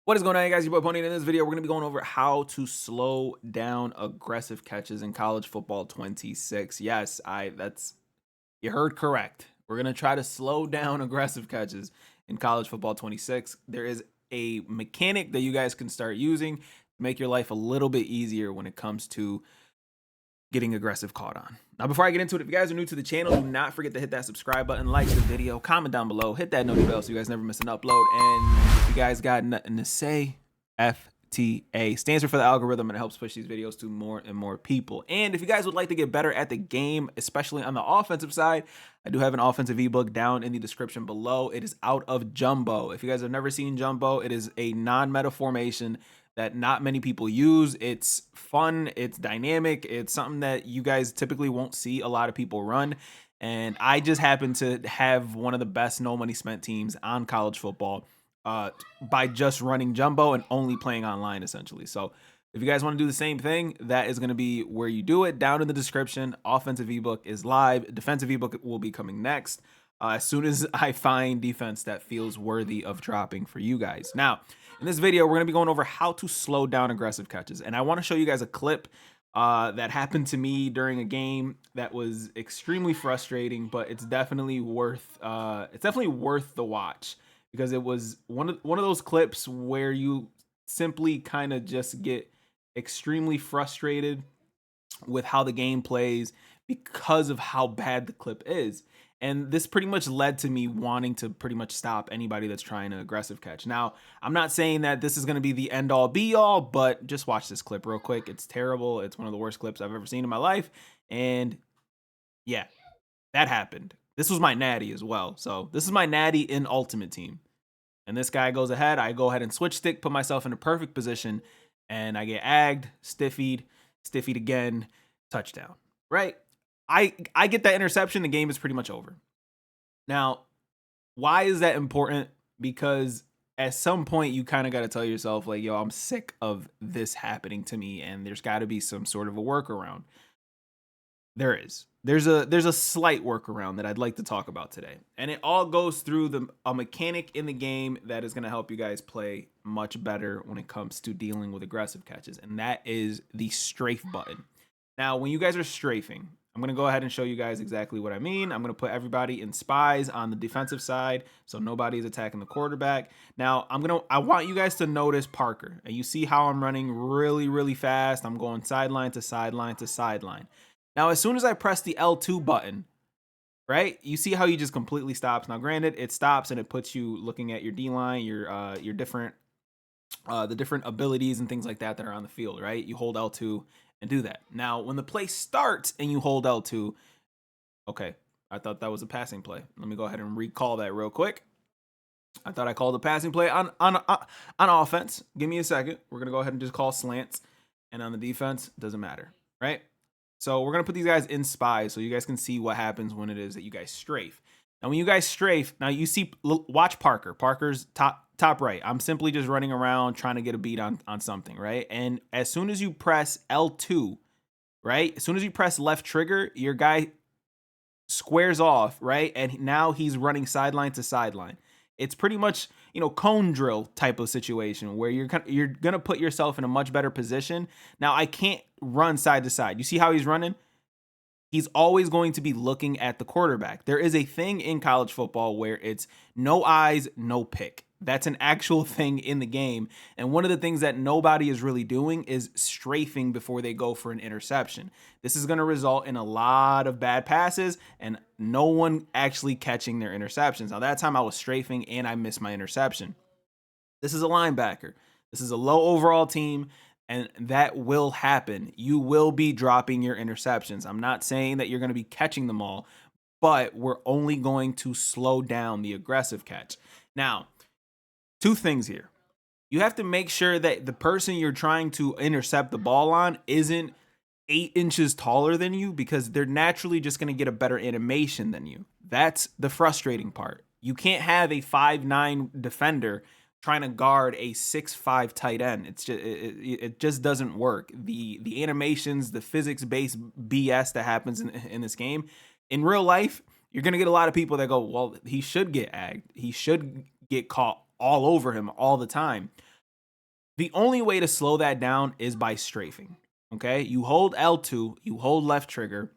What is going on, guys? Your boy Pony. In this video, we're going to be going over how to slow down aggressive catches in college football 26. Yes, you heard correct. We're going to try to slow down aggressive catches in college football 26. There is a mechanic that you guys can start using to make your life a little bit easier when it comes to getting aggressive caught on. Now, before I get into it, if you guys are new to the channel, do not forget to hit that subscribe button, like the video, comment down below, hit that notification bell so you guys never miss an upload. And if you guys got nothing to say, FTA stands for the algorithm, and it helps push these videos to more and more people. And if you guys would like to get better at the game, especially on the offensive side, I do have an offensive ebook down in the description below. It is out of jumbo. If you guys have never seen jumbo, it is a non-meta formation that not many people use. It's fun, it's dynamic, it's something that you guys typically won't see a lot of people run. And I just happen to have one of the best no money spent teams on college football by just running jumbo and only playing online, essentially. So if you guys want to do the same thing, that is going to be where you do it. Down in the description, offensive ebook is live. Defensive ebook will be coming next as soon as I find defense that feels worthy of dropping for you guys. Now, in this video, we're going to be going over how to slow down aggressive catches. And I want to show you guys a clip that happened to me during a game that was extremely frustrating, but it's definitely worth the watch, because it was one of those clips where you simply kind of just get extremely frustrated with how the game plays because of how bad the clip is. And this pretty much led to me wanting to pretty much stop anybody that's trying to aggressive catch. Now, I'm not saying that this is going to be the end all be all, but just watch this clip real quick. It's terrible. It's one of the worst clips I've ever seen in my life. And yeah, that happened. This was my natty as well. So this is my natty in Ultimate Team. And this guy goes ahead. I go ahead and switch stick, put myself in a perfect position, and I get agged, stiffied again, touchdown, right? I get that interception, the game is pretty much over. Now, why is that important? Because at some point you kind of got to tell yourself, like, yo, I'm sick of this happening to me, and there's got to be some sort of a workaround. There is. There's a slight workaround that I'd like to talk about today. And it all goes through a mechanic in the game that is going to help you guys play much better when it comes to dealing with aggressive catches, and that is the strafe button. Now, when you guys are strafing, I'm going to go ahead and show you guys exactly what I mean. I'm going to put everybody in spies on the defensive side, so nobody's attacking the quarterback. Now, I want you guys to notice Parker, and you see how I'm running really, really fast. I'm going sideline to sideline to sideline. Now, as soon as I press the L2 button, right, you see how he just completely stops. Now, granted, it stops and it puts you looking at your D-line, your different the different abilities and things like that are on the field, right? You hold L2 and do that. Now, when the play starts and you hold L2, okay, I thought that was a passing play. Let me go ahead and recall that real quick. I thought I called a passing play on offense. Give me a second. We're going to go ahead and just call slants. And on the defense, doesn't matter, right? So we're going to put these guys in spies so you guys can see what happens when it is that you guys strafe. Now, when you guys strafe, now you see, watch Parker. Parker's top right. I'm simply just running around trying to get a beat on something, right? And as soon as you press L2, right? As soon as you press left trigger, your guy squares off, right? And now he's running sideline to sideline. It's pretty much, cone drill type of situation where you're going to put yourself in a much better position. Now, I can't run side to side. You see how he's running? He's always going to be looking at the quarterback. There is a thing in college football where it's no eyes, no pick. That's an actual thing in the game. And one of the things that nobody is really doing is strafing before they go for an interception. This is going to result in a lot of bad passes and no one actually catching their interceptions. Now, that time I was strafing and I missed my interception. This is a linebacker. This is a low overall team, and that will happen. You will be dropping your interceptions. I'm not saying that you're going to be catching them all, but we're only going to slow down the aggressive catch. Now, two things here. You have to make sure that the person you're trying to intercept the ball on isn't 8 inches taller than you, because they're naturally just going to get a better animation than you. That's the frustrating part. You can't have a 5'9" defender trying to guard a 6'5" tight end. It's just it just doesn't work. The animations, the physics-based BS that happens in this game, in real life, you're gonna get a lot of people that go, well, he should get agged. He should get caught all over him all the time. The only way to slow that down is by strafing. Okay, you hold L2, you hold left trigger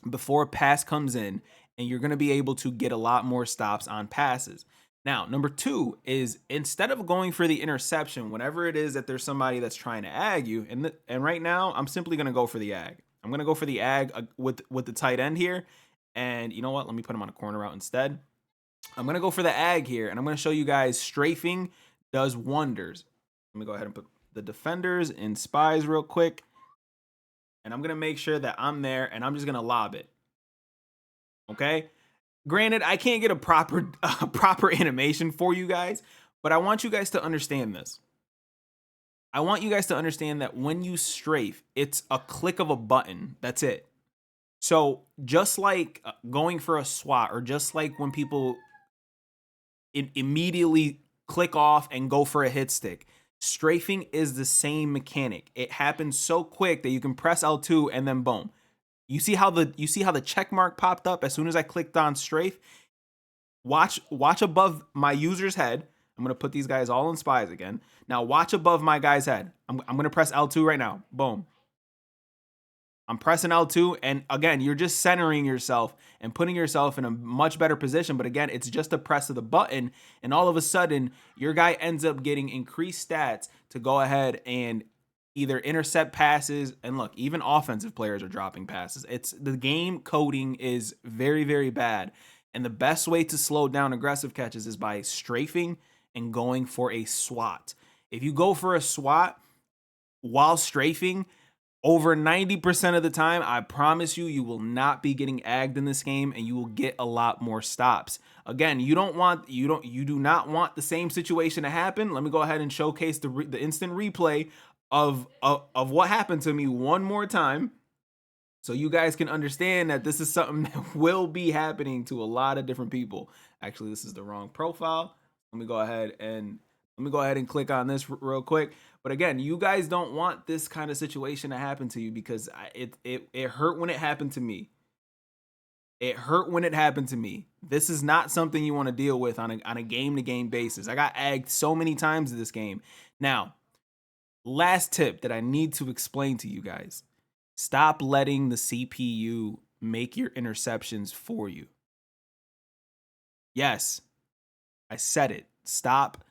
before a pass comes in, and you're going to be able to get a lot more stops on passes. Now, number two is instead of going for the interception, whenever it is that there's somebody that's trying to ag you, and right now I'm simply going to go for the ag. I'm going to go for the ag with the tight end here, and you know what? Let me put him on a corner route instead. I'm going to go for the ag here, and I'm going to show you guys strafing does wonders. Let me go ahead and put the defenders in spies real quick, and I'm going to make sure that I'm there, and I'm just going to lob it. Okay? Granted, I can't get a proper animation for you guys, but I want you guys to understand this. I want you guys to understand that when you strafe, it's a click of a button. That's it. So just like going for a swat, or just like when people immediately click off and go for a hit stick, strafing is the same mechanic. It happens so quick that you can press L2 and then boom. You see how the check mark popped up as soon as I clicked on strafe? Watch above my user's head. I'm gonna put these guys all in spies again. Now watch above my guy's head. I'm gonna press L2 right now. Boom. I'm pressing L2, and again, you're just centering yourself and putting yourself in a much better position. But again, it's just a press of the button, and all of a sudden, your guy ends up getting increased stats to go ahead and either intercept passes. And look, even offensive players are dropping passes. It's the game coding is very, very bad. And the best way to slow down aggressive catches is by strafing and going for a swat. If you go for a swat while strafing, over 90% of the time, I promise you, you will not be getting agged in this game, and you will get a lot more stops. Again, you do not want the same situation to happen. Let me go ahead and showcase the instant replay of what happened to me one more time, so you guys can understand that this is something that will be happening to a lot of different people. Actually, this is the wrong profile. Let me go ahead and click on this real quick. But again, you guys don't want this kind of situation to happen to you, because it hurt when it happened to me. It hurt when it happened to me. This is not something you want to deal with on a game-to-game basis. I got agged so many times in this game. Now, last tip that I need to explain to you guys. Stop letting the CPU make your interceptions for you. Yes, I said it. Stop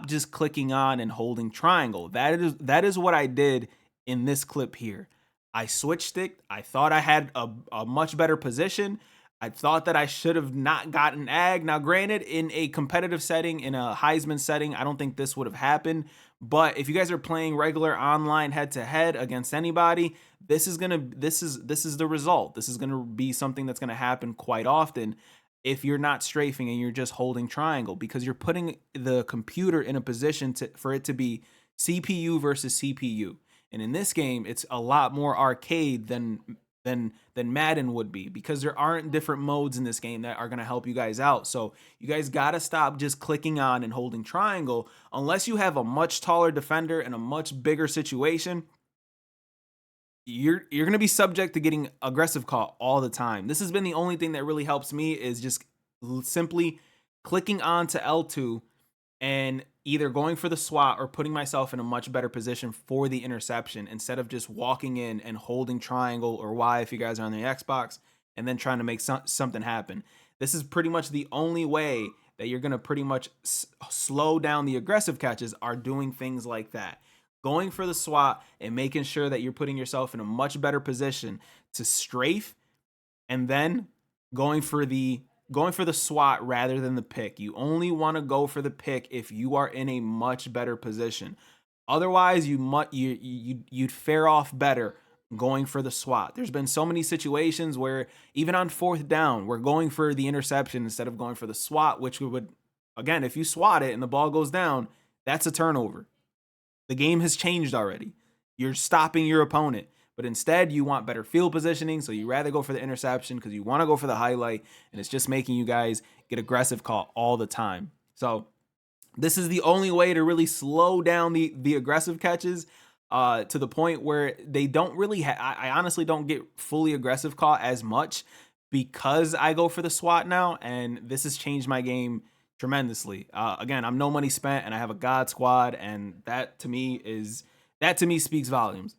just clicking on and holding triangle. That is what I did in this clip here. I switched it. I thought I had a much better position. I thought that I should have not gotten ag. Now, granted, in a competitive setting, in a Heisman setting, I don't think this would have happened. But if you guys are playing regular online head-to-head against anybody, this is the result. This is gonna be something that's gonna happen quite often if you're not strafing and you're just holding triangle, because you're putting the computer in a position for it to be CPU versus CPU. And in this game, it's a lot more arcade than Madden would be, because there aren't different modes in this game that are going to help you guys out. So you guys got to stop just clicking on and holding triangle unless you have a much taller defender and a much bigger situation. You're going to be subject to getting aggressive caught all the time. This has been the only thing that really helps me, is just simply clicking on to L2 and either going for the swat or putting myself in a much better position for the interception, instead of just walking in and holding triangle or Y if you guys are on the Xbox and then trying to make something happen. This is pretty much the only way that you're going to pretty much slow down the aggressive catches, are doing things like that. Going for the swat and making sure that you're putting yourself in a much better position to strafe, and then going for the swat rather than the pick. You only want to go for the pick if you are in a much better position. Otherwise, you'd fare off better going for the swat. There's been so many situations where even on 4th down, we're going for the interception instead of going for the swat, which would, again, if you swat it and the ball goes down, that's a turnover. The game has changed already. You're stopping your opponent. But instead, you want better field positioning, so you rather go for the interception because you want to go for the highlight, and it's just making you guys get aggressive call all the time. So this is the only way to really slow down the aggressive catches to the point where they don't really I honestly don't get fully aggressive caught as much, because I go for the swat now, and this has changed my game tremendously. Again, I'm no money spent, and I have a God squad, and that to me speaks volumes.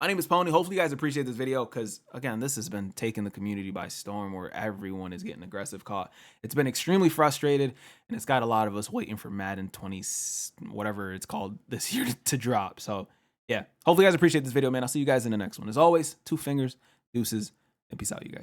My name is Pony. Hopefully you guys appreciate this video because, again, this has been taking the community by storm where everyone is getting aggressive caught. It's been extremely frustrated, and it's got a lot of us waiting for Madden 20, whatever it's called this year to drop. So, yeah, hopefully you guys appreciate this video, man. I'll see you guys in the next one. As always, 2 fingers, deuces, and peace out, you guys.